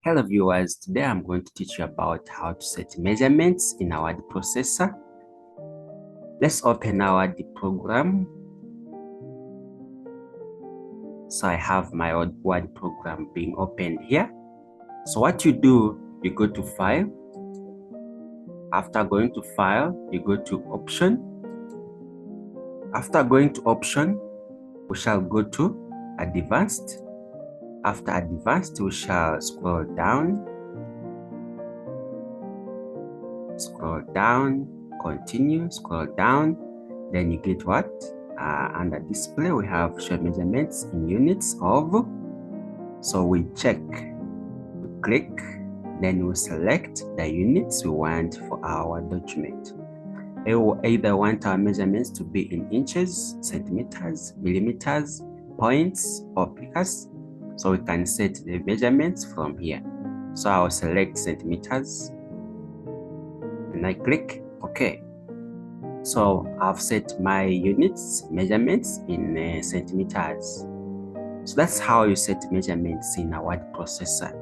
Hello viewers, today I'm going to teach you about how to set measurements in our word processor. Let's open our program. So I have my word program being opened here. So what you do, you go to File. After going to File, you go to Option. After going to Option, we shall go to Advanced. After Advanced, we shall scroll down, continue, scroll down. Then you get what? Under Display, we have Show Measurements in Units of. So we check, we click, then we select the units we want for our document. We will either want our measurements to be in inches, centimeters, millimeters, points, or picas. So we can set the measurements from here. So I'll select centimeters and I click OK. So I've set my units measurements in centimeters. So that's how you set measurements in a word processor.